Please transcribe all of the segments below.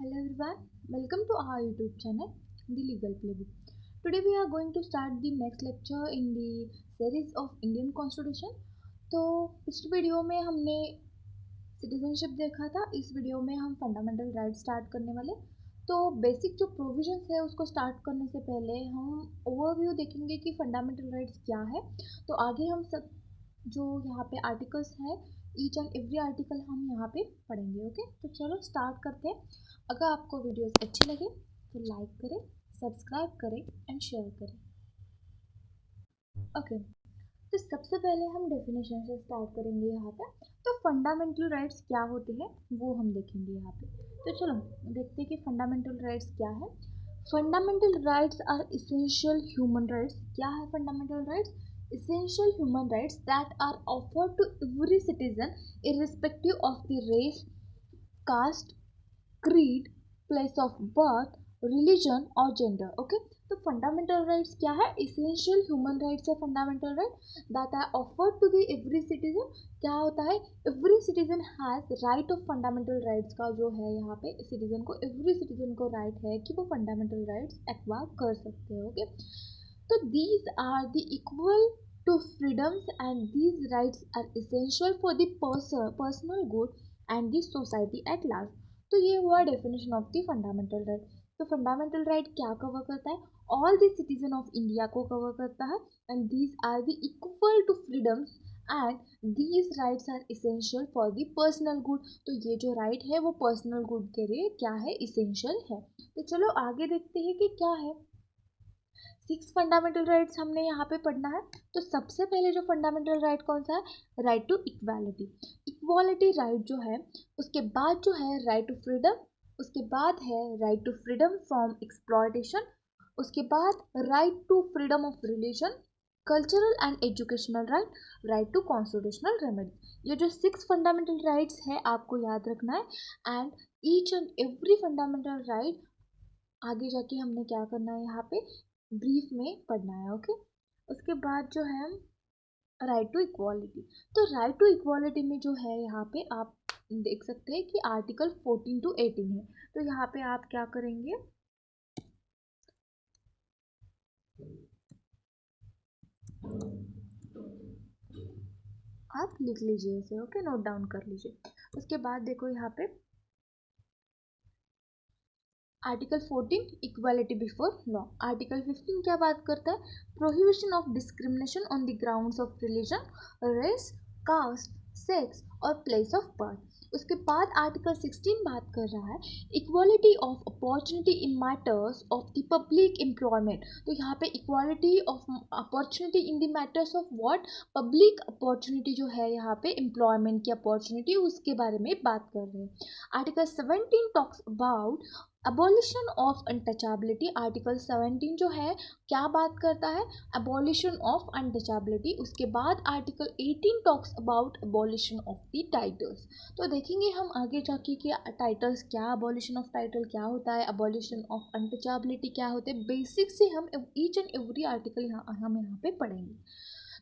Hello everyone, welcome to our YouTube channel, The Legal Playbook. Today we are going to start the next lecture in the series of Indian Constitution. तो पिछली video में हमने citizenship देखा था, इस video में हम fundamental right start करने वाले। तो बेसिक जो प्रोविजंस है उसको स्टार्ट करने से पहले हम ओवरव्यू देखेंगे कि फंडामेंटल राइट्स क्या है। तो आगे हम सब जो यहाँ पे आर्टिकल्स हैं, ईच एंड एवरी आर्टिकल हम यहाँ पे पढ़ेंगे। ओके, तो चलो स्टार्ट करते हैं। अगर आपको वीडियोस अच्छी लगे तो लाइक करें, सब्सक्राइब करें एंड शेयर करें। ओके, तो सबसे पहले हम डेफिनेशन से स्टार्ट करेंगे यहाँ पे। तो फंडामेंटल राइट्स क्या होते हैं वो हम देखेंगे यहाँ पे। तो चलो देखते हैं कि फंडामेंटल राइट्स क्या है। Fundamental rights are essential human rights. क्या है fundamental rights? Essential human rights that are offered to every citizen irrespective of the race, caste, creed, place of birth, religion और gender. Okay, तो fundamental rights क्या है? Essential human rights है fundamental right that are offered to the every citizen. क्या होता है? Every citizen has right of fundamental rights का जो है यहाँ पे सिटीजन को, एवरी सिटीजन को राइट है कि वो फंडामेंटल राइट्स एक्वायर कर सकते हैं। ओके, तो these are the equal to freedoms and these rights are essential for the personal good and the society at large. तो ये हुआ definition of the fundamental right. तो फंडामेंटल राइट क्या cover करता है? All the citizen of India को cover करता है and these are the equal to freedoms and these rights are essential for the personal good. तो ये जो राइट है वो पर्सनल गुड के लिए क्या है? इसेंशियल है। तो चलो आगे देखते हैं कि क्या है। 6 फंडामेंटल राइट्स हमने यहाँ पे पढ़ना है। तो सबसे पहले जो फंडामेंटल राइट कौन सा है? Right to equality. Equality right जो है, उसके बाद जो है राइट टू फ्रीडम, उसके बाद है right to freedom from exploitation, उसके बाद right to freedom of religion, cultural and educational right, right to constitutional remedy. ये जो 6 फंडामेंटल राइट्स है आपको याद रखना है and each and every fundamental right आगे जाके हमने क्या करना है यहाँ पे ब्रीफ में पढ़ना है। ओके, उसके बाद जो है राइट टू इक्वालिटी। तो राइट टू इक्वालिटी में जो है यहाँ पे आप देख सकते हैं कि आर्टिकल 14 to 18 है। तो यहाँ पे आप क्या करेंगे, आप लिख लीजिए इसे। ओके, नोट डाउन कर लीजिए। उसके बाद देखो यहाँ पे article 14 equality before law. Article 15 क्या बात करता है? Prohibition of discrimination on the grounds of religion, race, caste, sex और प्लेस ऑफ बर्थ। उसके बाद आर्टिकल 16 बात कर रहा है equality of opportunity in matters of the public employment. तो यहाँ पे equality of opportunity in the matters of what? Public opportunity जो है यहाँ पे एम्प्लॉयमेंट की अपॉर्चुनिटी, उसके बारे में बात कर रहे हैं। Article 17 talks about abolition of untouchability. Article 17 जो है क्या बात करता है? Abolition of untouchability. उसके बाद article 18 talks about abolition of the titles. तो देखेंगे हम आगे जाके कि टाइटल्स क्या, अबॉलिशन ऑफ टाइटल क्या होता है, अबॉलिशन ऑफ अनटचेबिलिटी क्या होते हैं। बेसिक से हम ईच एंड एवरी आर्टिकल हम यहाँ पे पढ़ेंगे।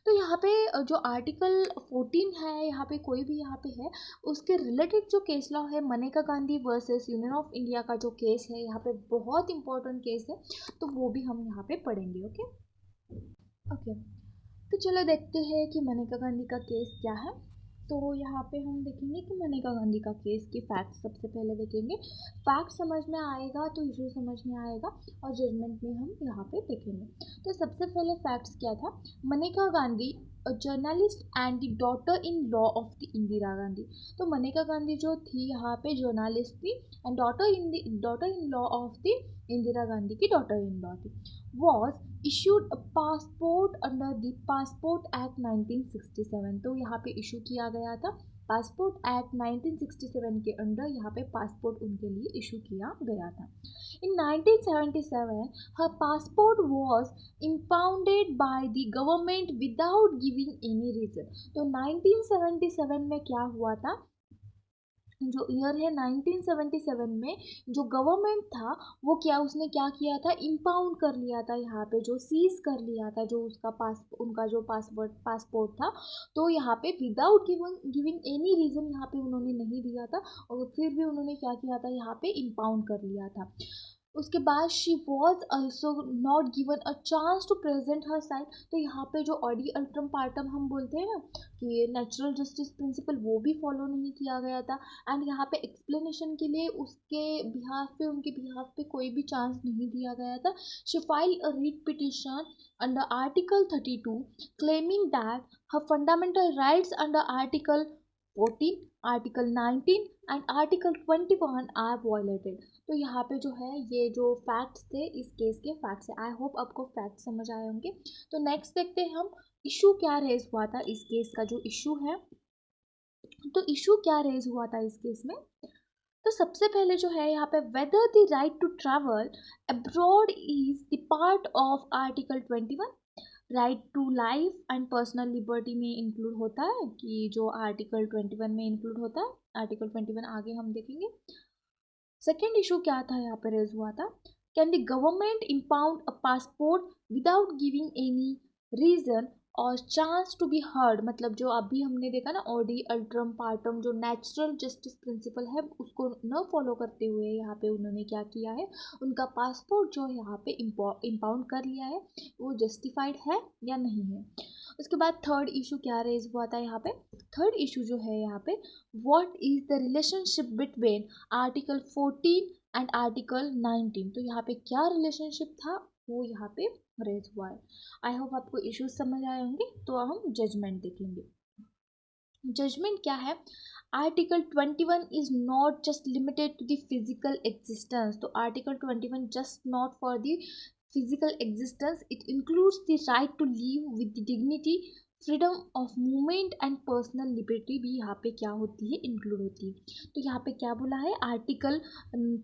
तो यहाँ पे जो आर्टिकल 14 है, यहाँ पे कोई भी यहाँ पे है उसके रिलेटेड जो केस लॉ है, Maneka Gandhi versus union of India का जो केस है यहाँ पे बहुत इंपॉर्टेंट केस है, तो वो भी हम यहाँ पे पढ़ेंगे। ओके ओके, तो चलो देखते हैं कि मनेका गांधी का केस क्या है। तो यहाँ पे हम देखेंगे कि मनेका गांधी का केस की फैक्ट सबसे पहले देखेंगे। फैक्ट समझ में आएगा तो इशू समझ में आएगा और जजमेंट में हम यहाँ पे देखेंगे। तो सबसे पहले फैक्ट्स क्या था? Maneka Gandhi a journalist and the daughter in law of the Indira Gandhi. तो मनेका गांधी जो थी यहाँ पे जर्नलिस्ट थी and daughter in law of the Indira Gandhi की डॉटर इन लॉ थी। was issued a passport under the Passport Act 1967। तो यहाँ पे इशू किया गया था पासपोर्ट एक्ट 1967 के अंडर, यहाँ पे पासपोर्ट उनके लिए इशू किया गया था। इन 1977 her passport was impounded by the government without giving any reason। तो 1977 में क्या हुआ था? जो ईयर है 1977 में जो गवर्नमेंट था वो उसने क्या किया था, इम्पाउंड कर लिया था यहाँ पे, जो सीज कर लिया था जो उनका जो पासपोर्ट था। तो यहाँ पे विदाउट गिविंग एनी रीज़न यहाँ पे उन्होंने नहीं दिया था, और फिर भी उन्होंने क्या किया था, यहाँ पे इम्पाउंड कर लिया था। उसके बाद she was also not given a chance to present her side. तो यहाँ पे जो ऑडी अल्ट्रम पार्टम हम बोलते हैं ना कि नेचुरल जस्टिस प्रिंसिपल, वो भी फॉलो नहीं किया गया था। एंड यहाँ पे एक्सप्लेनेशन के लिए उनके बिहाफ पे कोई भी चांस नहीं दिया गया था। She file a writ petition under article 32 claiming that her fundamental rights under article 14, article 19 and article 21 are violated. तो यहाँ पे जो है ये जो फैक्ट्स थे, इस केस के फैक्ट्स है। आई होप आपको फैक्ट्स समझ आए होंगे। तो नेक्स्ट देखते हैं हम इशू क्या रेज हुआ था इस केस का। जो इशू है, तो इशू क्या रेज हुआ था इस केस में। तो सबसे पहले जो है यहाँ पे whether the right to travel abroad is the part of article 21। Right to life and personal liberty में इंक्लूड होता है, कि जो आर्टिकल 21 में इंक्लूड होता है। आर्टिकल 21 आगे हम देखेंगे। सेकेंड इशू क्या था यहाँ पे रेज हुआ था, can the government impound a passport without giving any reason और चांस टू बी हर्ड। मतलब जो अभी हमने देखा ना, ऑडी अल्ट्रम पार्टम, जो नेचुरल जस्टिस प्रिंसिपल है उसको न फॉलो करते हुए यहाँ पे उन्होंने क्या किया है, उनका पासपोर्ट जो यहाँ पे इम्पाउंड कर लिया है, वो जस्टिफाइड है या नहीं है। उसके बाद थर्ड इशू क्या रेज हुआ था यहाँ पे। थर्ड इशू जो है यहाँ पे, what is the relationship between article 14 and article 19। तो यहाँ पे क्या रिलेशनशिप था वो यहाँ पे रेज हुआ है। आई होप आपको इश्यूज समझ आए होंगे। तो हम जजमेंट देखेंगे। जजमेंट क्या है, article 21 is not just limited to the physical existence. तो article 21 just not for the physical existence, it includes the right to live with the dignity, freedom of movement and personal liberty भी यहाँ पे क्या होती है, include होती है। तो यहाँ पे क्या बोला है, आर्टिकल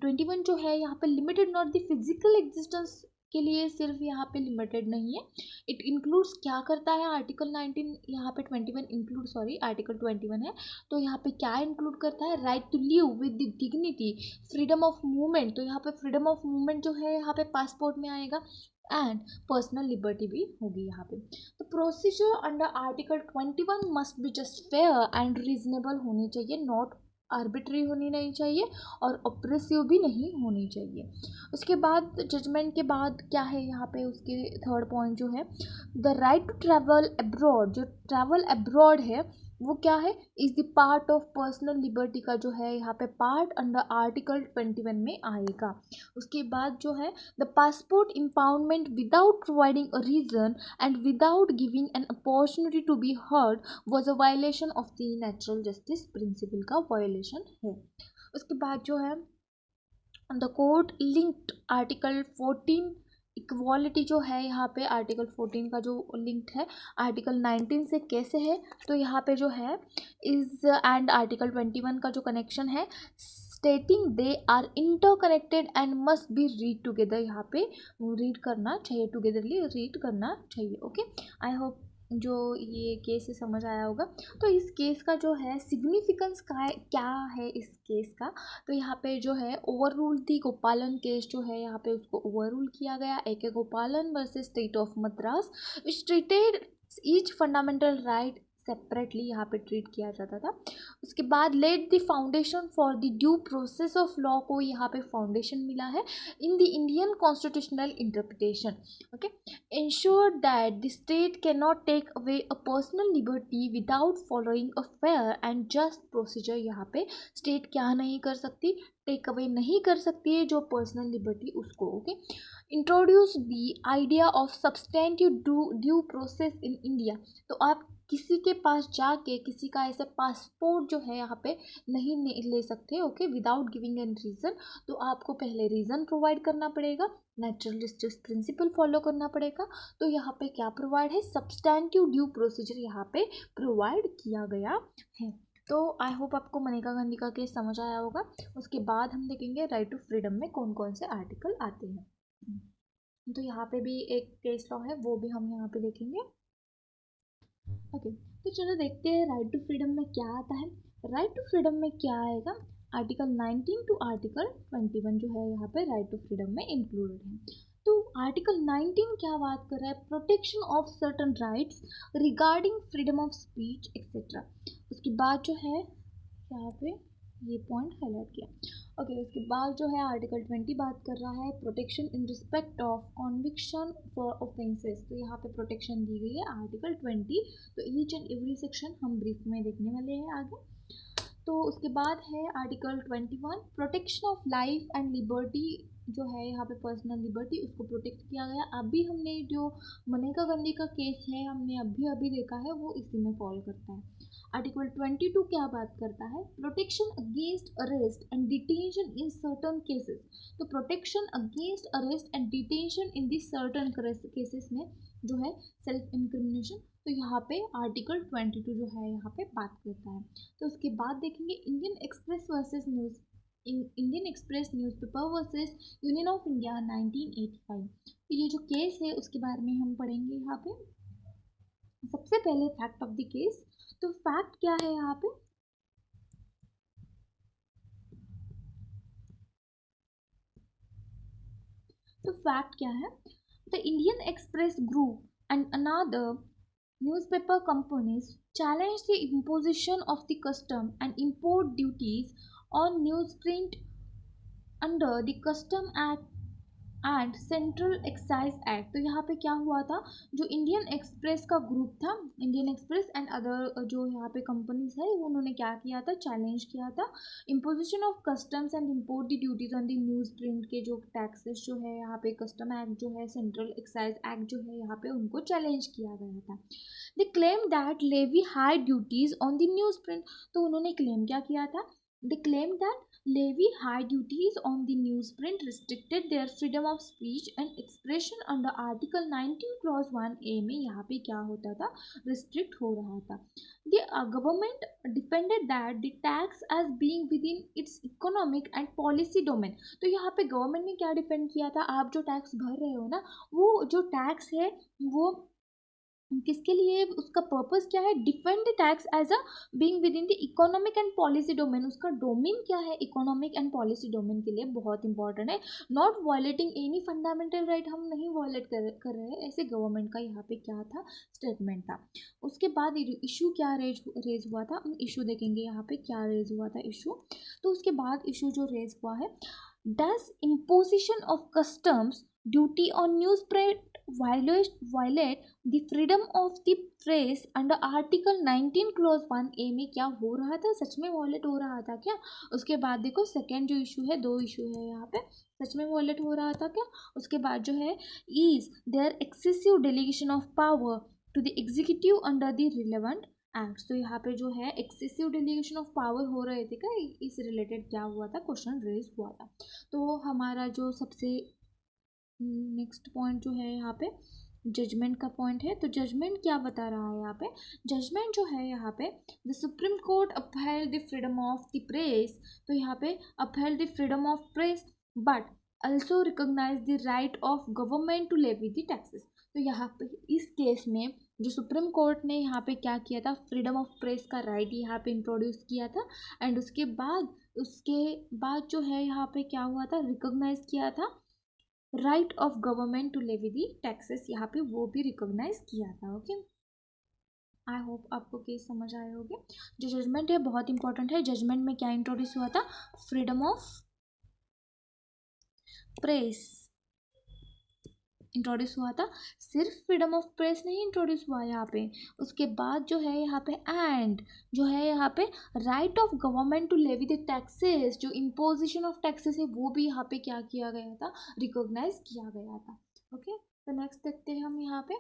21 जो है यहाँ पे limited not the physical existence के लिए सिर्फ यहाँ पे लिमिटेड नहीं है, इट इंक्लूड्स क्या करता है, आर्टिकल 19 यहाँ पे 21 इंक्लूड, सॉरी आर्टिकल 21 है। तो यहाँ पे क्या इंक्लूड करता है, right to live with the dignity, freedom of movement. तो यहाँ पे फ्रीडम ऑफ मूवमेंट जो है यहाँ पे पासपोर्ट में आएगा, एंड पर्सनल लिबर्टी भी होगी यहाँ पे। तो procedure under article 21 must be just fair and reasonable होनी चाहिए, नॉट आर्बिट्री होनी नहीं चाहिए और ऑप्रेसिव भी नहीं होनी चाहिए। उसके बाद जजमेंट के बाद क्या है यहाँ पे, उसके थर्ड पॉइंट जो है, the right to travel abroad. जो ट्रैवल अब्रॉड है वो क्या है, is the part of personal liberty का जो है यहाँ पे पार्ट अंडर आर्टिकल 21 में आएगा। उसके बाद जो है, the passport impoundment without providing a reason and without giving an opportunity to be heard was a violation of the natural justice principle का वायलेशन है। उसके बाद जो है, the court linked article 14 equality जो है यहाँ पे, आर्टिकल 14 का जो लिंक्ड है आर्टिकल 19 से कैसे है। तो यहाँ पे जो है इज एंड आर्टिकल 21 का जो कनेक्शन है, stating they are interconnected and must be read together. यहाँ पे रीड करना चाहिए, टुगेदरली रीड करना चाहिए। ओके, आई होप जो ये केस से समझ आया होगा। तो इस केस का जो है सिग्निफिकेंस क्या है इस केस का। तो यहाँ पे जो है ओवर रूल थी गोपालन केस जो है यहाँ पे उसको ओवर रूल किया गया, AK गोपालन versus state of Madras, which treated each fundamental right separately यहाँ पे ट्रीट किया जाता था। उसके बाद let the foundation for the due process of law को यहाँ पे फाउंडेशन मिला है in the Indian constitutional interpretation. Okay, ensure that the state cannot take away a personal liberty without following a fair and just procedure। यहाँ पे state क्या नहीं कर सकती, टेक अवे नहीं कर सकती है जो पर्सनल लिबर्टी उसको। Okay, introduce the idea of substantive due process in India. तो आप किसी के पास जाके किसी का ऐसे पासपोर्ट जो है यहाँ पे नहीं ले सकते, okay, without giving N reason. तो आपको पहले रीज़न प्रोवाइड करना पड़ेगा, नेचुरल जस्टिस प्रिंसिपल फॉलो करना पड़ेगा। तो यहाँ पे क्या प्रोवाइड है, सब्सटेंटिव ड्यू प्रोसीजर यहाँ पे प्रोवाइड किया गया है। तो आई होप आपको मनेका गांधी का केस समझ आया होगा। उसके बाद हम देखेंगे राइट टू फ्रीडम में कौन कौन से आर्टिकल आते हैं। तो यहाँ पे भी एक केस लॉ है, वो भी हम यहाँ पे देखेंगे। ओके, तो चलो देखते हैं राइट टू फ्रीडम में क्या आता है। राइट टू फ्रीडम में क्या आएगा, आर्टिकल 19 टू आर्टिकल 21 जो है यहाँ पे राइट टू फ्रीडम में इंक्लूडेड है। तो आर्टिकल 19 क्या बात कर रहा है, protection of certain rights regarding freedom of speech etcetera. उसके बाद जो है यहाँ पे ये पॉइंट हाईलाइट किया। ओके, उसके बाद जो है आर्टिकल 20 बात कर रहा है protection in respect of conviction for offences. तो यहाँ पे प्रोटेक्शन दी गई है आर्टिकल 20। तो ईच एंड एवरी सेक्शन हम ब्रीफ में देखने वाले हैं आगे। तो उसके बाद है article 21 protection of life and liberty जो है यहाँ पे पर्सनल लिबर्टी उसको प्रोटेक्ट किया गया। अभी हमने जो मनेका गांधी का केस है हमने अभी अभी देखा है वो इसी में फॉलो करता है। आर्टिकल 22 क्या बात करता है, protection against arrest and detention in certain cases. तो protection against arrest and detention in this certain cases में जो है सेल्फ इंक्रिमिनेशन। तो यहाँ पे आर्टिकल 22 जो है यहाँ पे बात करता है। तो उसके बाद देखेंगे Indian express versus news Indian express newspaper versus union of India 1985। तो ये जो केस है उसके बारे में हम पढ़ेंगे यहाँ पे। सबसे पहले फैक्ट ऑफ द केस। तो फैक्ट क्या है यहाँ पे, तो फैक्ट क्या है, the Indian express group and another newspaper companies challenged the imposition of the custom and import duties on newsprint under the Custom Act and central excise act. तो यहाँ पे क्या हुआ था, जो इंडियन एक्सप्रेस का ग्रुप था, इंडियन एक्सप्रेस एंड अदर जो यहाँ पे कंपनीज है उन्होंने क्या किया था, चैलेंज किया था imposition of customs and import the duties on the news print के जो टैक्सेस जो है यहाँ पे कस्टम एक्ट जो है सेंट्रल एक्साइज एक्ट जो है यहाँ पे उनको चैलेंज किया गया था। They claim that levy high duties on the newsprint. तो उन्होंने क्लेम क्या किया था, they claim that levy high duties on the newsprint restricted their freedom of speech and expression under article 19 clause 1a में यहाँ पे क्या होता था, restrict हो रहा था। The government defended that the tax as being within its economic and policy domain। तो यहाँ पे गवर्नमेंट ने क्या डिफेंड किया था, आप जो टैक्स भर रहे हो ना वो जो टैक्स है वो किसके लिए, उसका पर्पस क्या है, defend the tax as a being within the economic and policy domain. उसका डोमेन क्या है, इकोनॉमिक एंड पॉलिसी डोमेन के लिए बहुत इंपॉर्टेंट है। Not violating any fundamental right, हम नहीं वायलेट कर रहे हैं, ऐसे गवर्नमेंट का यहाँ पे क्या था, स्टेटमेंट था। उसके बाद इशू क्या रेज हुआ था, इशू देखेंगे यहाँ पे क्या रेज हुआ था इशू। तो उसके बाद इशू जो रेज हुआ है, does imposition of customs duty on news print violate the freedom of the press under article 19 clause 1a में क्या हो रहा था, सच में वॉयलेट हो रहा था क्या। उसके बाद देखो सेकेंड जो इशू है, दो इशू है यहाँ पे, सच में वॉयलेट हो रहा था क्या। उसके बाद जो है is there excessive delegation of power to the executive under the relevant acts. तो यहाँ पे जो है एक्सेसिव डेलीगेशन ऑफ पावर हो रहे थे क्या, इस रिलेटेड क्या हुआ था, क्वेश्चन रेज हुआ था। तो हमारा जो सबसे नेक्स्ट पॉइंट जो है यहाँ पे जजमेंट का पॉइंट है। तो जजमेंट क्या बता रहा है यहाँ पे, जजमेंट जो है यहाँ पे the Supreme Court upheld the freedom of the press. तो यहाँ पे upheld the freedom of press but also recognize the right of government to levy the taxes। तो यहाँ पे इस केस में जो सुप्रीम कोर्ट ने यहाँ पे क्या किया था, फ्रीडम ऑफ प्रेस का राइट यहाँ पे इंट्रोड्यूस किया था एंड उसके बाद जो है यहाँ पे क्या हुआ था, रिकॉग्नाइज किया था right of government to levy the taxes, यहाँ पे वो भी रिकॉग्नाइज किया था। ओके, आई होप आपको केस समझ आए होंगे। जो जजमेंट है बहुत इंपॉर्टेंट है। जजमेंट में क्या इंट्रोड्यूस हुआ था, फ्रीडम ऑफ प्रेस इंट्रोड्यूस हुआ था। सिर्फ फ्रीडम ऑफ प्रेस नहीं इंट्रोड्यूस हुआ यहाँ पे, उसके बाद जो है यहाँ पे एंड जो है यहाँ पे right of government to levy the taxes, जो इम्पोजिशन ऑफ टैक्सेस है वो भी यहाँ पे क्या किया गया था, रिकॉग्नाइज किया गया था। ओके, तो नेक्स्ट देखते हैं हम यहाँ पे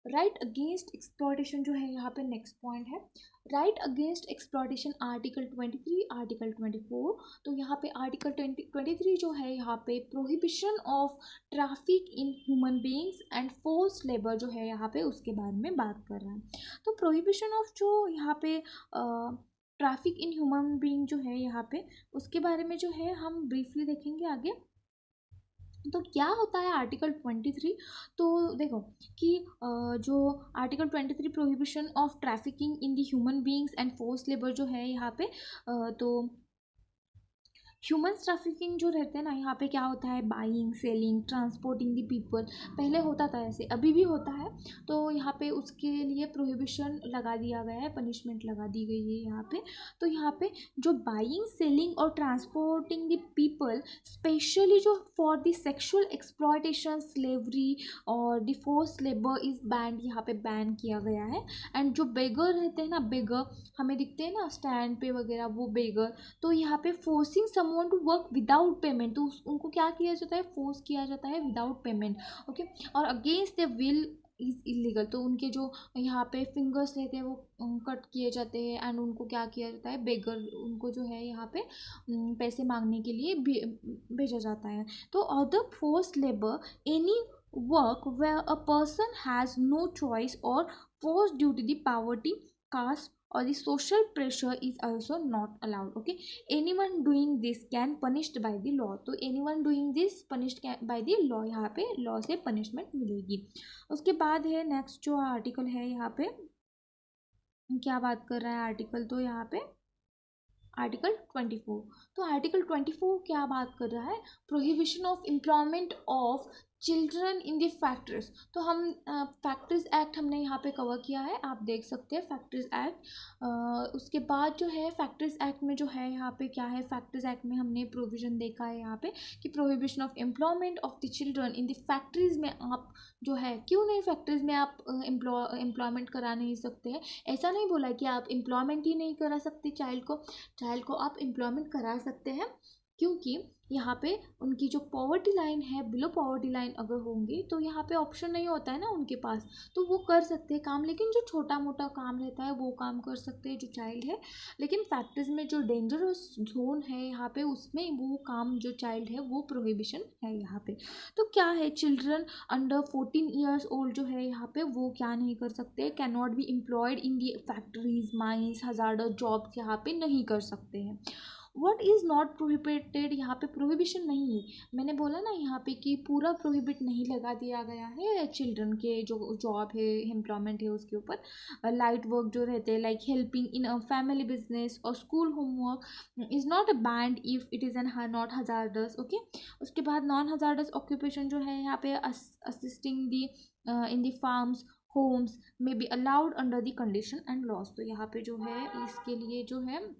राइट अगेंस्ट एक्सप्लॉयटेशन जो है यहाँ पे नेक्स्ट पॉइंट है। Right against exploitation article 23 article 24। तो यहाँ पे आर्टिकल 23 जो है यहाँ पे prohibition of traffic in human beings and force labour जो है यहाँ पे उसके बारे में बात कर रहा है। तो प्रोहिबिशन ऑफ जो यहाँ पे ट्रैफिक इन ह्यूमन बीइंग जो है यहाँ पे उसके बारे में जो है हम ब्रीफली देखेंगे आगे। तो क्या होता है आर्टिकल 23? तो देखो कि जो article 23 prohibition of trafficking in the human beings and force labour जो है यहाँ पे, तो ह्यूमन ट्रैफिकिंग जो रहते हैं ना, यहाँ पे क्या होता है, buying selling transporting the people, पहले होता था ऐसे, अभी भी होता है। तो यहाँ पे उसके लिए प्रोहिबिशन लगा दिया गया है, पनिशमेंट लगा दी गई है यहाँ पे। तो यहाँ पे जो बाइंग सेलिंग और ट्रांसपोर्टिंग दी पीपल, स्पेशली जो for the sexual exploitation slavery और the force labour is banned, यहाँ पे बैन किया गया है। एंड जो बेगर रहते हैं ना, बेगर हमें दिखते हैं ना स्टैंड पे वगैरह, वो बेगर, तो यहाँ पे forcing someone to work without payment, तो उनको क्या किया जाता है, फोर्स किया जाता है विदाउट पेमेंट। ओके, और against the will is illegal, तो उनके जो यहाँ पे फिंगर्स रहते हैं वो कट किए जाते हैं। एंड उनको क्या किया जाता है, बेगर, उनको जो है यहाँ पे पैसे मांगने के लिए भेजा जाता है। तो other force labour, any work where a person has no choice और forced due to the poverty, caste or the social pressure is also not allowed. Okay, anyone doing this can punished by the law, तो anyone doing this punished by the law, यहाँ पे law से punishment मिलेगी। उसके बाद है next जो article है, यहाँ पे क्या बात कर रहा है आर्टिकल, तो यहाँ पे आर्टिकल 24। तो आर्टिकल 24 क्या बात कर रहा है, prohibition of employment of children in the factories. तो हम फैक्ट्रीज एक्ट हमने यहाँ पे कवर किया है, आप देख सकते हैं फैक्ट्रीज एक्ट। उसके बाद जो है फैक्ट्रीज एक्ट में जो है यहाँ पे क्या है, फैक्ट्रीज एक्ट में हमने प्रोविजन देखा है यहाँ पे कि prohibition of employment of the children in the factories में आप जो है, क्यों नहीं फैक्ट्रीज में आप एम्प्लॉयमेंट करा नहीं सकते हैं, ऐसा नहीं बोला कि आप एम्प्लॉयमेंट ही नहीं करा सकते चाइल्ड को आप एम्प्लॉयमेंट करा सकते हैं, क्योंकि यहाँ पे उनकी जो पॉवर्टी लाइन है, बिलो पॉवर्टी लाइन अगर होंगी तो यहाँ पे ऑप्शन नहीं होता है ना उनके पास, तो वो कर सकते हैं काम, लेकिन जो छोटा मोटा काम रहता है वो काम कर सकते हैं जो चाइल्ड है। लेकिन फैक्ट्रीज में जो डेंजरस जोन है यहाँ पे, उसमें वो काम जो चाइल्ड है वो प्रोहिबिशन है यहाँ पे। तो क्या है, चिल्ड्रन अंडर 14 ईयर्स ओल्ड जो है यहाँ पे वो क्या नहीं कर सकते, can not be employed in the factories mines hazardous jobs यहाँ पे नहीं कर सकते हैं। व्हाट इज़ नॉट प्रोहिबिटेड, यहाँ पे प्रोहिबिशन नहीं है, मैंने बोला ना यहाँ पे कि पूरा प्रोहिबिट नहीं लगा दिया गया है चिल्ड्रन के जो जॉब है, एम्प्लॉयमेंट है उसके ऊपर। लाइट वर्क जो रहते हैं, like helping in a family business और school homework is not a banned if it is an not hazardous. Okay, उसके बाद नॉन हजार्डस ऑक्यूपेशन जो है यहाँ पे assisting the in the farms homes में be allowed under the condition and laws. तो यहाँ पे जो है इसके लिए जो है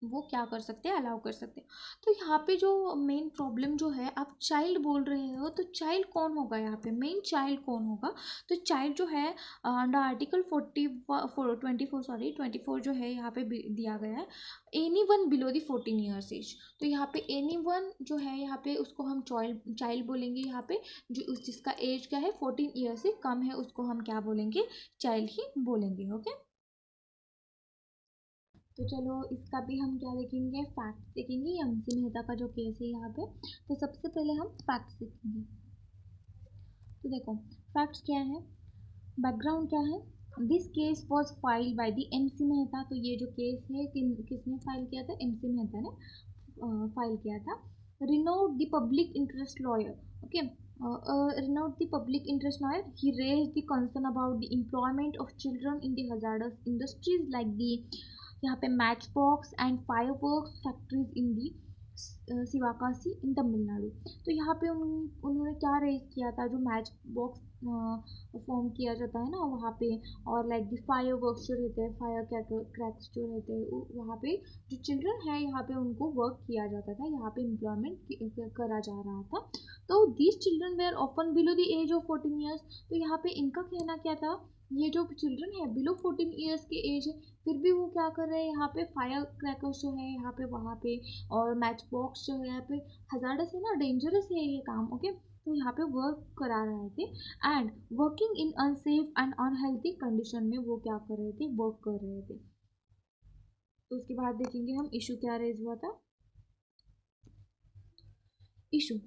वो क्या कर सकते हैं, अलाउ कर सकते हैं। तो यहाँ पे जो मेन प्रॉब्लम जो है, आप चाइल्ड बोल रहे हो, तो चाइल्ड कौन होगा यहाँ पे, मेन चाइल्ड कौन होगा, तो चाइल्ड जो है अंडर आर्टिकल 24 जो है यहाँ पे दिया गया है, any one below the 14 years age. तो यहाँ पे एनी वन जो है यहाँ पे उसको हम चाइल्ड बोलेंगे, यहाँ पे जो जिसका एज क्या है 14 ईयर से कम है उसको हम क्या बोलेंगे, चाइल्ड ही बोलेंगे। ओके, तो चलो इसका भी हम क्या देखेंगे, फैक्ट्स देखेंगे, एमसी मेहता का जो केस है यहाँ पे। तो सबसे पहले हम फैक्ट्स देखेंगे। तो देखो फैक्ट्स क्या है, बैकग्राउंड क्या है, this case was filed by the MC Mehta. तो ये जो केस है किसने फाइल किया था, एमसी मेहता ने फाइल किया था। Renowned the public interest lawyer, okay, renowned the public interest lawyer, he raised the concern about the employment of children in the hazardous industries like the यहाँ पे match box and fireworks factories in the Sivakasi in Tamil Nadu. तो यहाँ पे उन्होंने क्या raise किया था, जो मैच बॉक्स फॉर्म किया जाता है ना वहाँ पे, और लाइक द फायर वर्क्स जो रहते हैं, फायर क्रैक्स जो रहते हैं, वहाँ पे जो चिल्ड्रन है यहाँ पे उनको वर्क किया जाता था, यहाँ पे एम्प्लॉयमेंट करा जा रहा था। तो these children were often below the age of 14 years. तो यहाँ पे इनका कहना क्या था, ये जो चिल्ड्रन है बिलो 14 ईयर्स के एज है, फिर भी वो क्या कर रहे हैं यहाँ पे, फायर क्रैकर्स जो है यहाँ पे वहाँ पे, और मैच बॉक्स जो है यहाँ पे, हजार्डस है ना, डेंजरस है ये काम। ओके, तो यहाँ पे वर्क करा रहे थे and working in unsafe and unhealthy condition में वो क्या कर रहे थे, वर्क कर रहे थे। तो उसके बाद देखेंगे हम इशू क्या रेज हुआ था, इशू।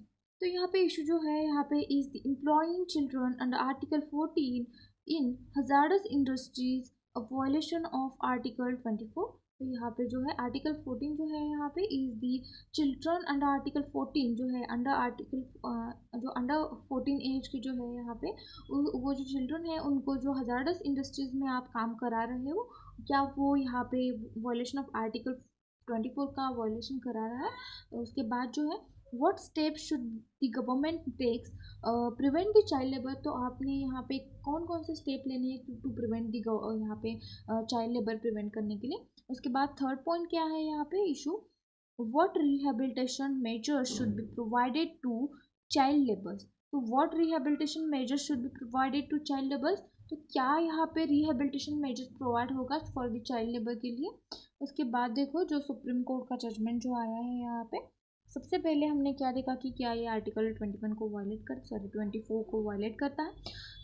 तो यहाँ पे इशू जो है यहाँ पे is the employing children under article 14 in hazardous industries, a violation of Article 24 तो यहाँ पे जो है आर्टिकल 14 जो है यहाँ पे is the children under article 14 जो है अंडर आर्टिकल जो अंडर 14 एज की जो है यहाँ पे वो जो चिल्ड्रन है उनको जो हजारडस इंडस्ट्रीज में आप काम करा रहे हो, क्या वो यहाँ पे वॉयलेशन ऑफ आर्टिकल 24 का वॉयलेशन करा रहा है। तो उसके बाद जो है what step should the government takes prevent the child labour, तो आपने यहाँ पे कौन कौन से स्टेप लेने हैं टू प्रिवेंट द यहाँ पे चाइल्ड लेबर प्रिवेंट करने के लिए। उसके बाद थर्ड पॉइंट क्या है यहाँ पे issue, what rehabilitation measures should be provided to child labours, तो what rehabilitation measures should be provided to child labours, तो क्या यहाँ पे रिहेबिलिटेशन मेजर्स प्रोवाइड होगा फॉर द चाइल्ड लेबर के लिए। उसके बाद देखो जो सुप्रीम कोर्ट का जजमेंट जो आया है यहाँ पे, सबसे पहले हमने क्या देखा कि क्या ये आर्टिकल 21 को वायलेट कर 24 को वायलेट करता है।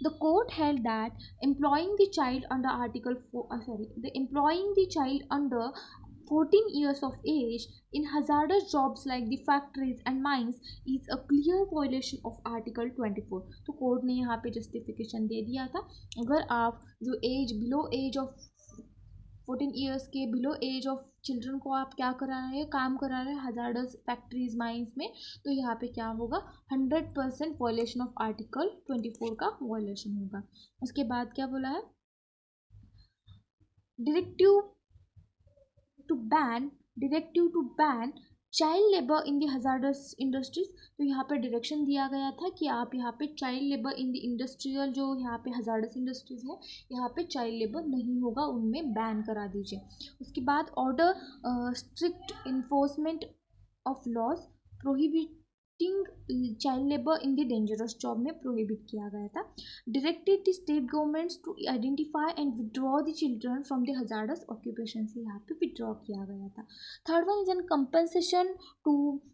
The court held that employing the child under article the employing the child under 14 years of age in hazardous jobs like the factories and mines is a clear violation of article 24। तो court ने यहाँ पे justification दे दिया था, अगर आप जो age below age of 14 years के बिलो एज ऑफ चिल्ड्रन को आप क्या करा रहे हैं, काम करा रहे हैं हजारडस फैक्ट्रीज माइंस में, तो यहाँ पे क्या होगा 100% वॉयलेशन ऑफ आर्टिकल 24 का वॉयलेशन होगा। उसके बाद क्या बोला है, directive to ban child labour in the hazardous industries, तो यहाँ पे डायरेक्शन दिया गया था कि आप यहाँ पे child labour in the industrial जो यहाँ पे हजारडस इंडस्ट्रीज है यहाँ पे चाइल्ड लेबर नहीं होगा, उनमें बैन करा दीजिए। उसके बाद order strict enforcement of laws prohibiting child labour in the dangerous job में प्रोहिबिट किया गया था। Directed the state governments to identify and withdraw the children from the hazardous occupation से यहाँ पे विड्रॉ किया गया था। Third one is an compensation to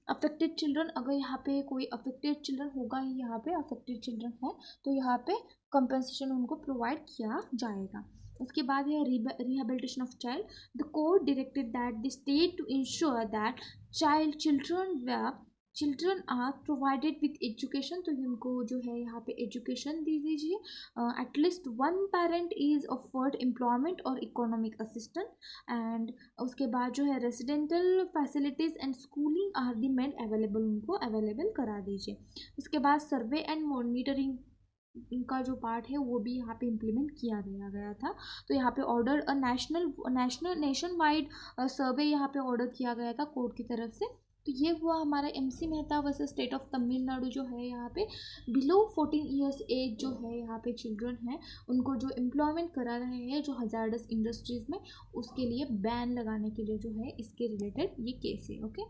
affected children, अगर यहाँ पे कोई अफेक्टेड चिल्ड्रन होगा ही यहाँ पे अफेक्टेड चिल्ड्रन है तो यहाँ पे कंपनसेशन उनको प्रोवाइड किया जाएगा। उसके बाद है rehabilitation of child, the court directed that the state to ensure that children are provided with education, तो उनको जो है यहाँ पे एजुकेशन दे दीजिए। At least one parent is offered employment और इकोनॉमिक असिस्टेंट, एंड उसके बाद जो है residential facilities and schooling are the made available, उनको अवेलेबल करा दीजिए। उसके बाद सर्वे एंड मॉनिटरिंग का जो पार्ट है वो भी यहाँ पे इम्प्लीमेंट किया गया था, तो यहाँ पे ऑर्डर नेशन वाइड सर्वे यहाँ पे ऑर्डर किया गया था कोर्ट की तरफ से। तो ये हुआ हमारा MC Mehta versus state of Tamil Nadu, जो है यहाँ पे बिलो 14 ईयर्स एज जो है यहाँ पे चिल्ड्रन हैं उनको जो एम्प्लॉयमेंट करा रहे हैं जो हजारडस इंडस्ट्रीज़ में, उसके लिए बैन लगाने के लिए जो है इसके रिलेटेड ये केस है। ओके,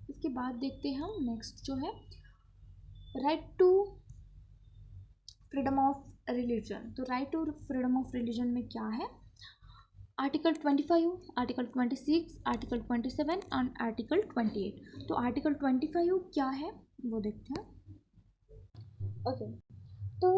इसके बाद देखते हैं हम नेक्स्ट जो है right to freedom of religion. तो right to freedom of religion में क्या है, article 25, article 26, article 27 and article 28। तो आर्टिकल 25 क्या है वो देखते हैं। ओके, तो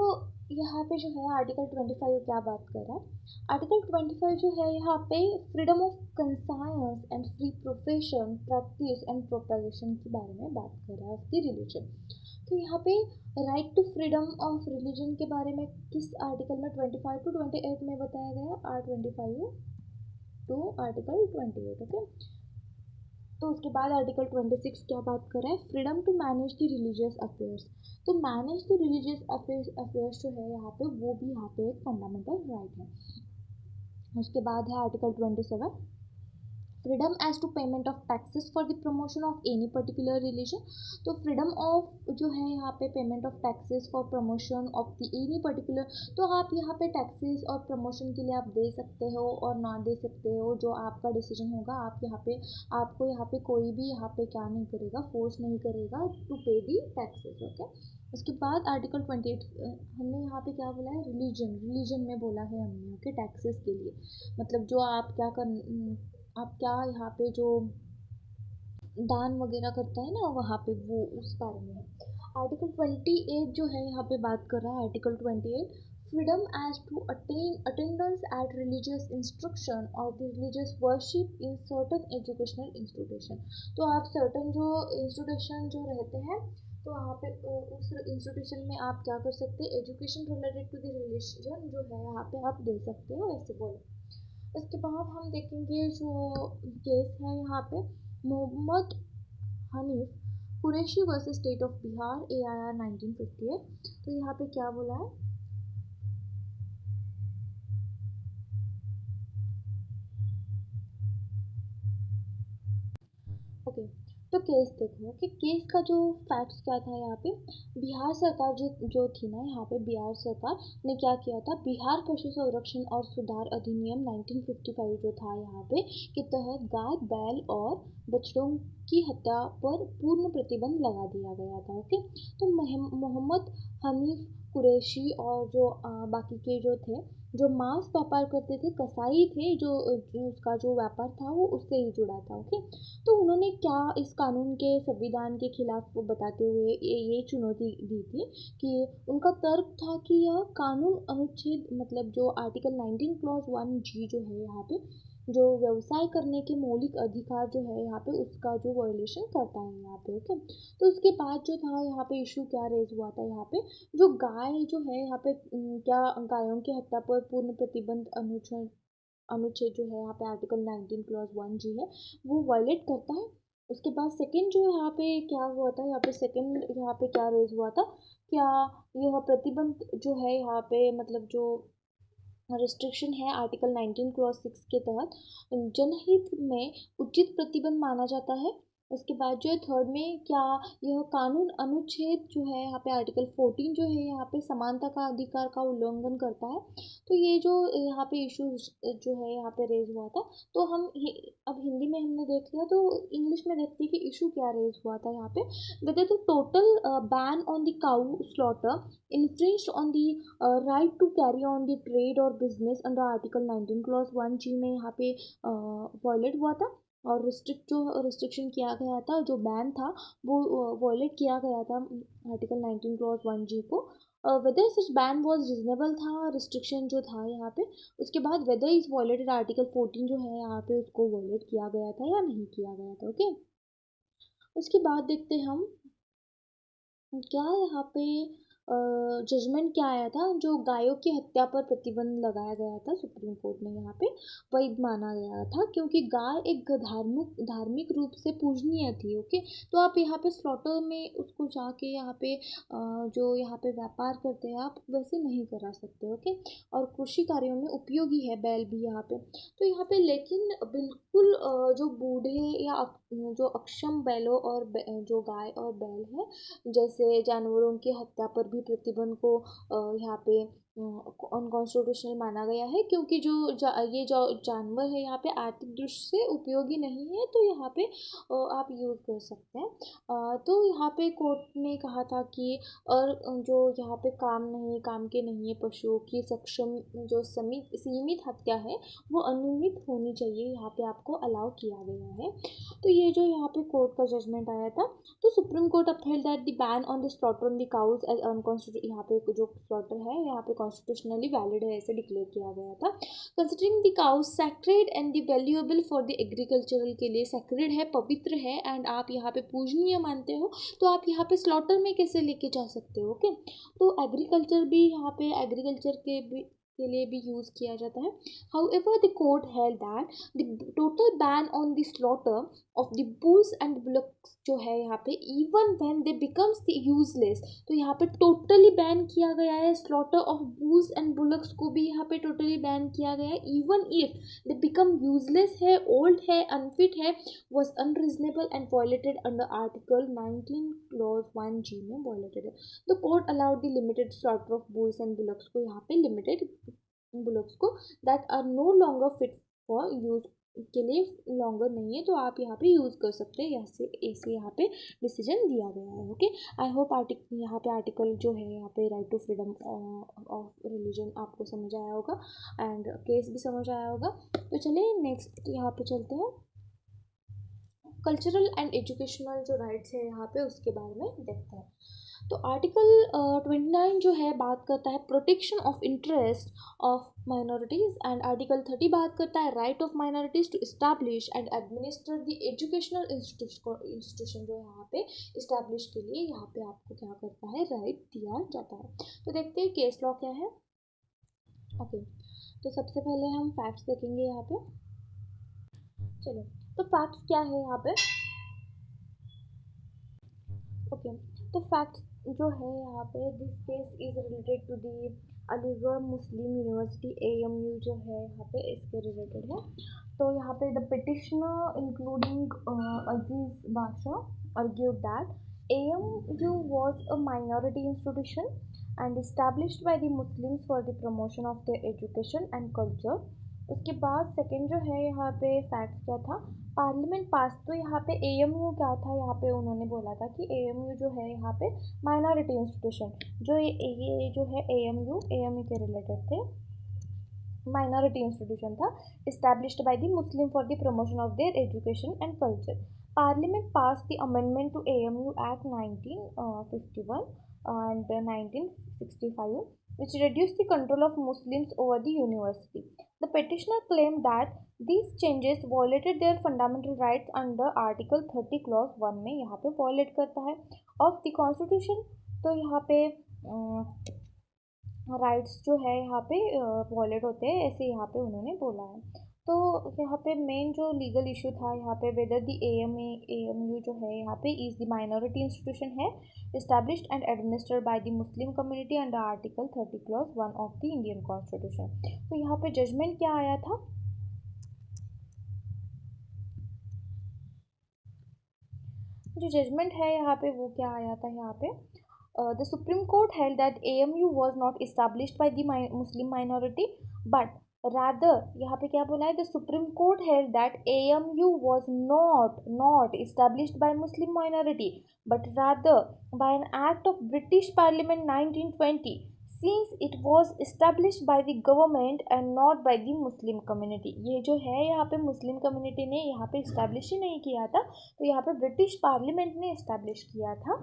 यहाँ पे जो है आर्टिकल 25 क्या बात कर रहा है, आर्टिकल 25 जो है यहाँ पे freedom of conscience and free profession practice and propagation के बारे में बात कर रहा है ऑफ द रिलीजन। तो यहाँ पे right to freedom of religion के बारे में किस आर्टिकल में 25 to 28 में बताया गया, R25 टू आर्टिकल 28। ओके, तो उसके बाद आर्टिकल 26 क्या बात कर रहा है, freedom to manage the religious affairs. तो मैनेज द रिलीजियस अफेयर्स जो है यहाँ पे वो भी यहाँ पे एक फंडामेंटल राइट है। उसके बाद है article 27, freedom as to payment of taxes for the promotion of any particular religion. तो फ्रीडम ऑफ जो है यहाँ पे payment of taxes for promotion of the any particular, तो आप यहाँ पे टैक्सेस और प्रमोशन के लिए आप दे सकते हो और ना दे सकते हो, जो आपका डिसीजन होगा। आप यहाँ पे आपको यहाँ पे कोई भी यहाँ पे क्या नहीं करेगा, फोर्स नहीं करेगा टू पे दी टैक्सेस। ओके, उसके बाद आर्टिकल 28 हमने यहाँ पे क्या बोला है, रिलीजन में बोला है हमने। ओके, टैक्सेस के लिए मतलब जो आप क्या यहाँ पे जो दान वगैरह करता है ना वहाँ पे वो उस बारे में है। आर्टिकल 28 जो है यहाँ पे बात कर रहा है, article 28 freedom as to attendance at religious instruction और the religious worship in certain educational institution. तो आप सर्टन जो इंस्टीट्यूशन जो रहते हैं तो वहाँ पे उस इंस्टीट्यूशन में आप क्या कर सकते हैं, education related to the religion जो है यहाँ पे आप दे सकते हो, ऐसे बोलो। उसके बाद हम देखेंगे जो केस है यहाँ पे Mohammed Hanif Qureshi versus state of Bihar AIR 1958। तो यहाँ पे क्या बोला है, ओके। तो केस देखो कि केस का जो फैक्ट्स क्या था यहाँ पे, बिहार सरकार जो जो थी ना, यहाँ पे बिहार सरकार ने क्या किया था, बिहार पशु संरक्षण और सुधार अधिनियम 1955 जो था यहाँ पे के तहत गाय बैल और बछड़ों की हत्या पर पूर्ण प्रतिबंध लगा दिया गया था। ओके। तो मोहम्मद हनीफ कुरैशी और जो बाकी के जो थे, जो मांस व्यापार करते थे, कसाई थे, जो उसका जो व्यापार था वो उससे ही जुड़ा था। ओके। तो उन्होंने क्या इस कानून के संविधान के खिलाफ बताते हुए ये चुनौती दी थी कि उनका तर्क था कि यह कानून अनुच्छेद मतलब जो आर्टिकल 19 क्लॉज 1G जो है यहाँ पे, जो व्यवसाय करने के मौलिक अधिकार जो है यहाँ पे उसका जो वायोलेशन करता है यहाँ पे। ओके। तो उसके बाद जो था यहाँ पे इशू क्या रेज हुआ था, यहाँ पे जो गाय जो है यहाँ पे क्या गायों की हत्या पर पूर्ण प्रतिबंध अनुच्छेद जो है यहाँ पे आर्टिकल 19 क्लॉज 1G है वो वायलेट करता है। उसके बाद सेकंड जो यहाँ पे क्या हुआ था, यहाँ पे सेकंड यहाँ पे क्या रेज हुआ था, क्या यह प्रतिबंध जो है यहाँ पे मतलब जो रिस्ट्रिक्शन है आर्टिकल 19 क्लॉज 6 के तहत जनहित में उचित प्रतिबंध माना जाता है। उसके बाद जो है थर्ड में क्या यह कानून अनुच्छेद जो है यहाँ पे आर्टिकल 14 जो है यहाँ पे समानता का अधिकार का उल्लंघन करता है। तो ये जो यहाँ पे इशू जो है यहाँ पे रेज हुआ था, तो हम अब हिंदी में हमने देख लिया, तो इंग्लिश में देखते हैं कि इशू क्या रेज हुआ था यहाँ पे, whether the total ban on the cow slaughter infringed on the right to carry on the trade or business under article 19 clause 1G में यहाँ पे वायलेट हुआ था, और रिस्ट्रिक्शन किया गया था, जो बैन था वो वायलेट किया गया था आर्टिकल 19 क्लॉज 1G को। Whether such ban was reasonable था, रिस्ट्रिक्शन जो था यहाँ पे। उसके बाद वेदर इज वायलेटेड आर्टिकल 14 जो है यहाँ पे उसको वायलेट किया गया था या नहीं किया गया था। ओके। उसके बाद देखते हैं हम क्या यहाँ पे जजमेंट क्या आया था, जो गायों की हत्या पर प्रतिबंध लगाया गया था सुप्रीम कोर्ट ने यहाँ पे वैध माना गया था, क्योंकि गाय एक धार्मिक रूप से पूजनीय थी। ओके। तो आप यहाँ पे स्लॉटर में उसको जाके यहाँ पे जो यहाँ पे व्यापार करते हैं आप वैसे नहीं करा सकते। ओके। और कृषि कार्यों में उपयोगी है बैल भी यहाँ पे। तो यहाँ पे लेकिन बिल्कुल जो बूढ़े या जो अक्षम बैलों और जो गाय और बैल है जैसे जानवरों की हत्या पर भी प्रतिबंध को यहाँ पे अनकॉन्स्टिट्यूशनल माना गया है, क्योंकि ये जो जानवर है यहाँ पे आर्थिक दृष्टि से उपयोगी नहीं है, तो यहाँ पे आप यूज़ कर सकते हैं। तो यहाँ पे कोर्ट ने कहा था कि और जो यहाँ पे काम के नहीं है पशुओं की सक्षम जो सीमित हत्या है वो अनुमित होनी चाहिए, यहाँ पे आपको अलाउ किया गया है। तो ये जो यहाँ पे कोर्ट का जजमेंट आया था, तो Supreme Court upheld that the ban on the slaughter on the cows as unconstitutional, यहाँ पे जो स्लॉटर है यहाँ पे कॉन्स्टिट्यूशनली वैलिड है ऐसे डिक्लेयर किया गया था। Considering the cows sacred and the valuable for the agricultural, के लिए सैक्रेड है, पवित्र है, एंड आप यहाँ पे पूजनीय मानते हो, तो आप यहाँ पे स्लॉटर में कैसे लेके जा सकते हो। ओके। तो एग्रीकल्चर भी यहाँ पे एग्रीकल्चर के लिए भी यूज़ किया जाता है। However, the court held that the total ban on the slaughter of the bulls and bullocks जो है यहाँ पे even when they becomes the useless, तो यहाँ पे टोटली बैन किया गया है, slaughter of bulls and bullocks को भी यहाँ पे टोटली बैन किया गया है, even if they become useless है, old है, unfit है, was unreasonable and violated under article 19 clause 1G में violated है। The court allowed the limited slaughter of bulls and bullocks को, यहाँ पे limited bullocks को that are no longer fit for use के लिए लॉन्गर नहीं है, तो आप यहाँ पे यूज़ कर सकते हैं, ऐसे ऐसे यहाँ पे डिसीजन दिया गया है। ओके। आई होप यहाँ पे आर्टिकल जो है यहाँ पे right to freedom of religion आपको समझ आया होगा एंड केस भी समझ आया होगा। तो चलिए नेक्स्ट यहाँ पे चलते हैं, कल्चरल एंड एजुकेशनल जो राइट्स है यहाँ पे उसके बारे में देखते हैं। तो आर्टिकल 29 जो है बात करता है protection of interest of minorities, and article 30 बात करता है right of minorities to establish and administer the educational institution जो यहाँ पे इस्टेब्लिश के लिए यहाँ पे आपको क्या करता है, राइट दिया जाता है। तो देखते हैं केस लॉ क्या है। ओके। तो सबसे पहले हम फैक्ट्स देखेंगे यहाँ पे। चलो, तो फैक्ट्स क्या है यहाँ पे। ओके, तो फैक्ट्स जो है यहाँ पे, this case is related to the Aligarh Muslim University AMU जो है यहाँ पे इसके रिलेटेड है। तो यहाँ पे द पिटिशनर इंक्लूडिंग अजीज बादशाह argued that AMU was a minority institution and established by the Muslims for the promotion of their education and culture। उसके बाद सेकंड जो है यहाँ पे फैक्ट क्या था, पार्लियामेंट पास। तो यहाँ पे AMU क्या था, यहाँ पे उन्होंने बोला था कि AMU जो है यहाँ पे माइनॉरिटी इंस्टीट्यूशन, जो ये जो है AMU के रिलेटेड थे, माइनॉरिटी इंस्टीट्यूशन था, established by the Muslim for the promotion of their education and culture. Parliament pass the amendment to AMU act 1951 and 1965 which reduced the control of Muslims over the university. The petitioner claimed that these changes violated their fundamental rights under Article 30 Clause 1 में यहाँ पे violate करता है of the Constitution। तो यहाँ पे rights जो है यहाँ पे वॉलेट होते हैं, ऐसे यहाँ पे उन्होंने बोला है। तो यहाँ पे मेन जो लीगल इशू था यहाँ पे, वेदर दी AMU जो है यहाँ पे इज द माइनॉरिटी इंस्टीट्यूशन है, established and administered by the Muslim community under article 30 clause 1 of the Indian constitution. तो यहाँ पे जजमेंट क्या आया था, जो जजमेंट है यहाँ पे वो क्या आया था यहाँ पे, the Supreme Court held that AMU was not established by the Muslim minority, but rather यहाँ पे क्या बोला है, the Supreme Court held that AMU was not established by Muslim minority, but rather by an act of British Parliament 1920, since it was established by the government and not by the Muslim community। ये जो है यहाँ पे Muslim community ने यहाँ पे establish ही नहीं किया था, तो यहाँ पे ब्रिटिश पार्लियामेंट ने इस्टेब्लिश किया था।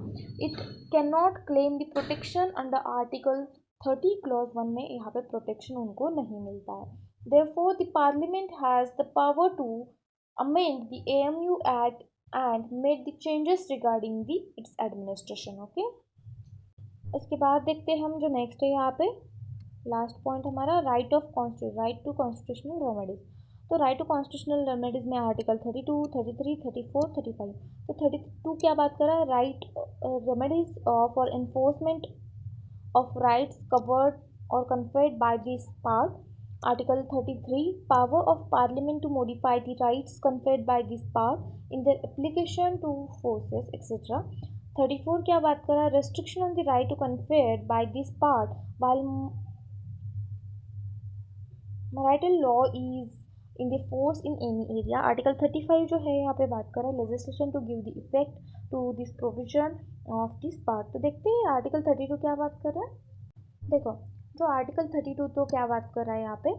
It can not claim the protection under article 30 clause 1 में यहाँ पे प्रोटेक्शन उनको नहीं मिलता है। Therefore the Parliament has the power to amend the AMU act and made the changes regarding the its administration. Okay, उसके बाद देखते हैं हम जो नेक्स्ट है यहाँ पे लास्ट पॉइंट हमारा, राइट टू कॉन्स्टिट्यूशनल रेमेडीज। तो राइट टू कॉन्स्टिट्यूशनल रेमेडीज में आर्टिकल 32, 33, 34, 35। तो 32 क्या बात कर रहा है, right remedies for enforcement of rights covered और conferred by this part. Article 33, power of parliament to modify the rights conferred by this part in their application to forces etcetera. 34 क्या बात कर रहा है, restriction on the right to conferred by this part while marital law is in the force in any area। Article 35 जो है यहाँ पे बात कर रहा है legislation to give the effect to this provision of this part. तो देखते हैं आर्टिकल 32 क्या बात कर रहा है। देखो, जो आर्टिकल 32 तो क्या बात कर रहा है यहाँ पे,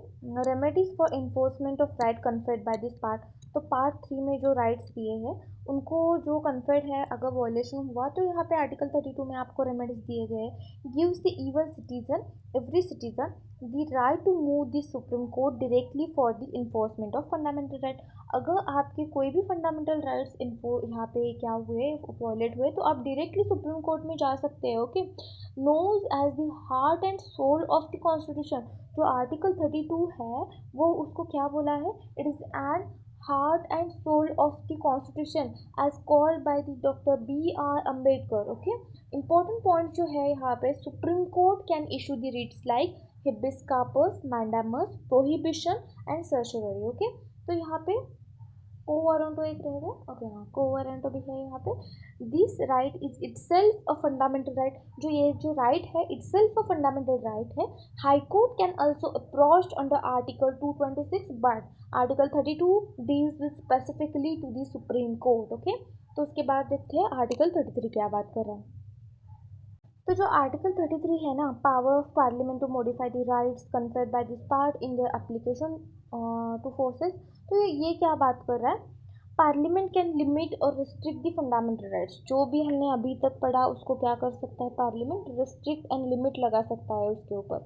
remedies for enforcement of right conferred by this part. तो पार्ट 3 में जो राइट्स दिए हैं उनको जो कन्फर्ड है, अगर वॉयलेशन हुआ तो यहाँ पे आर्टिकल 32 में आपको रेमेडीज दिए गए। Gives the even citizen every citizen the right to move the Supreme Court directly for the enforcement of fundamental right. अगर आपके कोई भी फंडामेंटल राइट्स यहाँ पे क्या हुए, वॉयलेट हुए, तो आप डायरेक्टली सुप्रीम कोर्ट में जा सकते हो। Okay, knows as the heart and soul of the constitution. जो आर्टिकल 32 है वो उसको क्या बोला है, it is an heart and soul of the constitution as called by the Dr. B.R. Ambedkar। okay, important point जो है यहाँ पे, supreme court can issue the writs like habeas corpus, mandamus, prohibition and certiorari। okay, तो यहाँ पे को warranto एक रहेगा। ओके, हाँ, को वारंटो भी है यहाँ पे। This right is itself a fundamental right. जो ये जो राइट है इटसेल्फ अ फंडामेंटल राइट है। High Court can also approached under article 226 but article 32 deals with specifically to the Supreme Court. Okay, तो उसके बाद देखते हैं आर्टिकल 33 क्या बात कर रहा है। तो जो आर्टिकल 33 है ना, power of parliament to modify the rights conferred by this part in the application to forces. तो ये क्या बात कर रहा है, पार्लियामेंट कैन लिमिट और रिस्ट्रिक्ट द फंडामेंटल राइट्स। जो भी हमने अभी तक पढ़ा उसको क्या कर सकता है, पार्लियामेंट रिस्ट्रिक्ट एंड लिमिट लगा सकता है उसके ऊपर,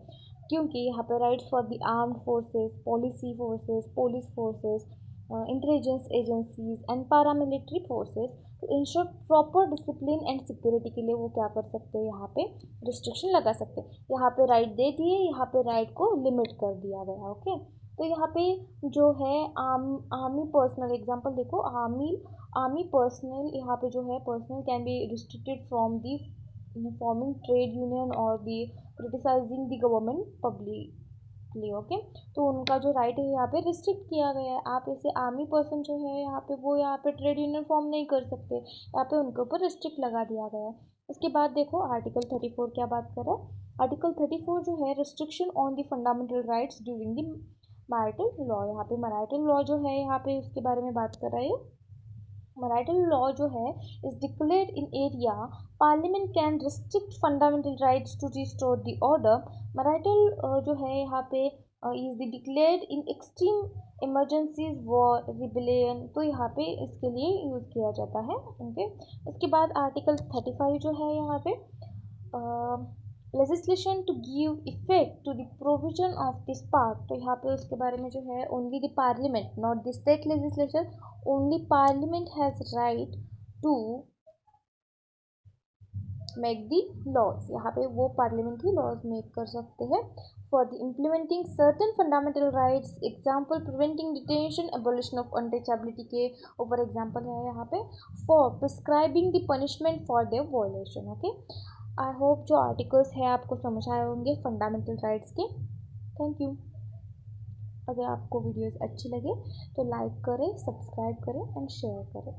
क्योंकि यहाँ पे rights for the armed forces, policy forces, police forces, intelligence agencies and paramilitary forces to ensure proper discipline and security के लिए वो क्या कर सकते हैं, यहाँ पे रिस्ट्रिक्शन लगा सकते हैं। यहाँ पे राइट दे दिए, यहाँ पे राइट को लिमिट कर दिया गया। ओके, तो यहाँ पे जो है आर्मी पर्सनल एग्जांपल देखो, आर्मी पर्सनल, यहाँ पे जो है personnel can be restricted from the forming trade union और the criticising the government publicly. Okay, तो उनका जो राइट है यहाँ पे रिस्ट्रिक्ट किया गया है। आप ऐसे आर्मी पर्सन जो है यहाँ पे वो यहाँ पे ट्रेड यूनियन फॉर्म नहीं कर सकते, यहाँ पे उनके ऊपर रिस्ट्रिक्ट लगा दिया गया है। उसके बाद देखो आर्टिकल 34 क्या बात कर रहा है। आर्टिकल 34 जो है restriction on the fundamental rights during the marital law. यहाँ पे मैरिटल लॉ जो है यहाँ पे उसके बारे में बात कर रहा है। मैरिटल लॉ जो है is declared in area Parliament can restrict fundamental rights to restore the order. Martial जो है यहाँ पे is declared in extreme emergencies war rebellion, तो यहाँ पे इसके लिए यूज़ किया जाता है। ओके, उसके बाद आर्टिकल 35 जो है यहाँ पे legislation to give effect to the provision of this part, तो यहाँ पे उसके बारे में जो है only the Parliament not the state legislation, only Parliament has right to make the laws. यहाँ पे वो पार्लियामेंट ही लॉज मेक कर सकते हैं for the implementing certain fundamental rights. Example preventing detention, abolition of untouchability के ऊपर एग्जाम्पल है यहाँ पे, for prescribing the punishment for their violation. Okay, I hope जो आर्टिकल्स है आपको समझ आए होंगे फंडामेंटल राइट्स के। Thank you. अगर आपको वीडियोस अच्छी लगे तो लाइक करें, सब्सक्राइब करें एंड शेयर करें।